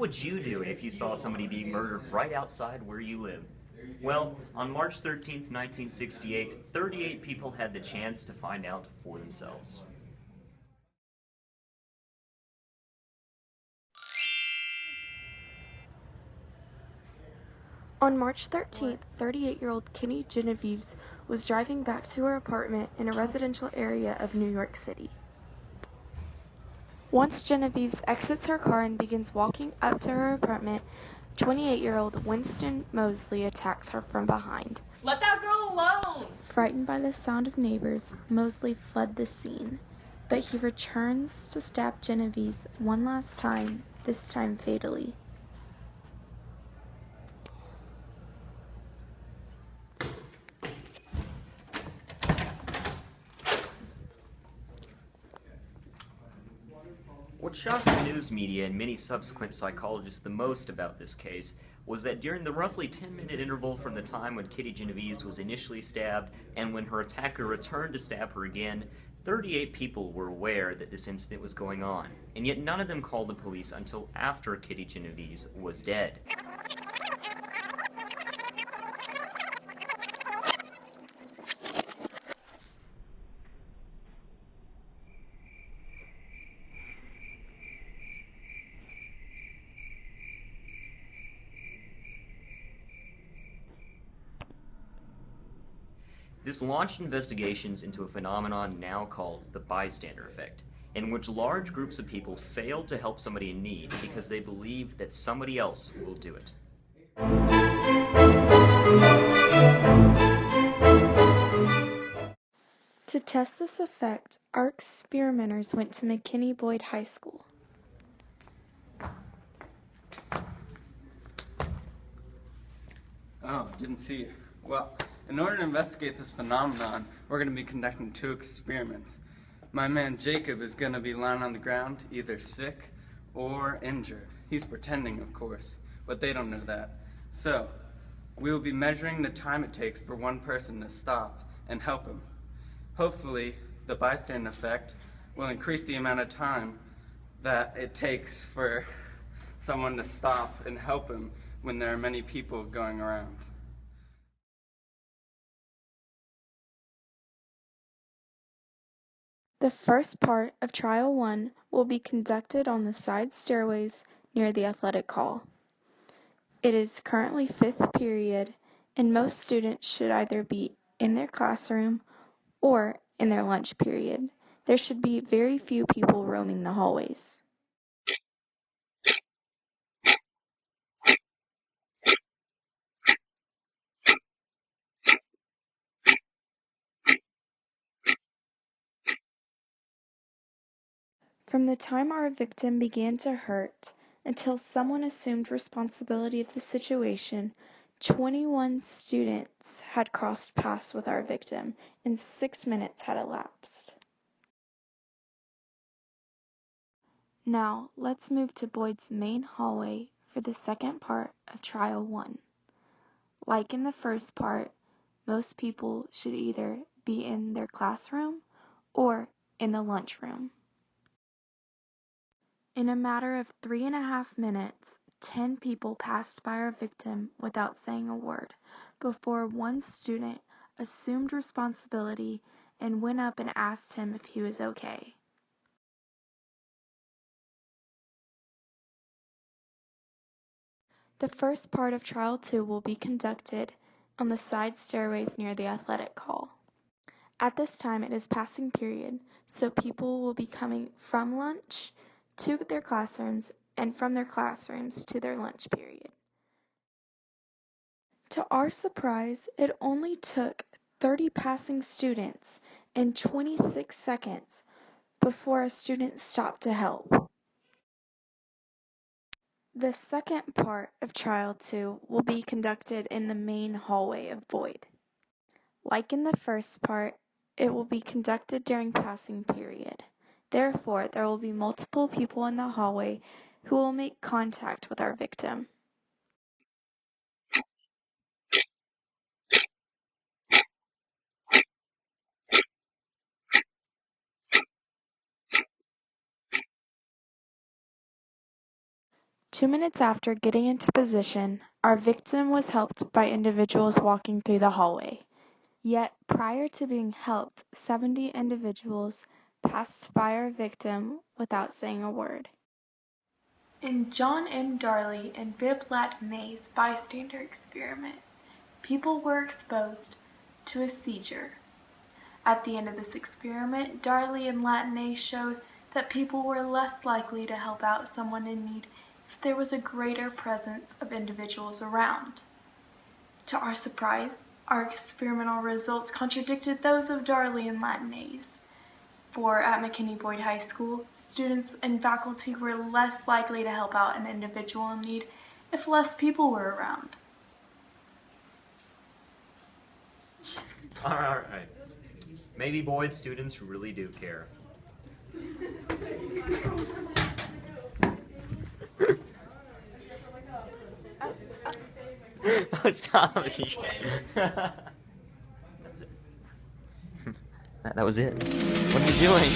would you do if you saw somebody being murdered right outside where you live? Well, on March 13th, 1968, 38 people had the chance to find out for themselves. On March 13th, 38-year-old Kenny Genevieve was driving back to her apartment in a residential area of New York City. Once Genevieve exits her car and begins walking up to her apartment, 28-year-old Winston Mosley attacks her from behind. Let that girl alone! Frightened by the sound of neighbors, Mosley fled the scene, but he returns to stab Genevieve one last time, this time fatally. What shocked the news media and many subsequent psychologists the most about this case was that during the roughly 10-minute interval from the time when Kitty Genovese was initially stabbed and when her attacker returned to stab her again, 38 people were aware that this incident was going on, and yet none of them called the police until after Kitty Genovese was dead. This launched investigations into a phenomenon now called the Bystander Effect, in which large groups of people fail to help somebody in need because they believe that somebody else will do it. To test this effect, our experimenters went to McKinney Boyd High School. Oh, didn't see you. Well, in order to investigate this phenomenon, we're going to be conducting 2 experiments. My man Jacob is going to be lying on the ground, either sick or injured. He's pretending, of course, but they don't know that. So, we will be measuring the time it takes for one person to stop and help him. Hopefully, the bystander effect will increase the amount of time that it takes for someone to stop and help him when there are many people going around. The first part of Trial 1 will be conducted on the side stairways near the athletic hall. It is currently 5th period, and most students should either be in their classroom or in their lunch period. There should be very few people roaming the hallways. From the time our victim began to hurt until someone assumed responsibility of the situation, 21 students had crossed paths with our victim, and 6 minutes had elapsed. Now, let's move to Boyd's main hallway for the second part of Trial 1. Like in the first part, most people should either be in their classroom or in the lunchroom. In a matter of 3.5 minutes, 10 people passed by our victim without saying a word before one student assumed responsibility and went up and asked him if he was okay. The first part of Trial 2 will be conducted on the side stairways near the athletic hall. At this time, it is passing period, so people will be coming from lunch to their classrooms and from their classrooms to their lunch period. To our surprise, it only took 30 passing students and 26 seconds before a student stopped to help. The second part of Trial 2 will be conducted in the main hallway of Boyd. Like in the first part, it will be conducted during passing period. Therefore, there will be multiple people in the hallway who will make contact with our victim. 2 minutes after getting into position, our victim was helped by individuals walking through the hallway. Yet, prior to being helped, 70 individuals passed by our victim without saying a word. In John M. Darley and Bib Latané's bystander experiment, people were exposed to a seizure. At the end of this experiment, Darley and Latané showed that people were less likely to help out someone in need if there was a greater presence of individuals around. To our surprise, our experimental results contradicted those of Darley and Latané's. For at McKinney-Boyd High School, students and faculty were less likely to help out an individual in need if less people were around. All right. Maybe Boyd students really do care. Oh, stop. That's it. That was it. What are you doing?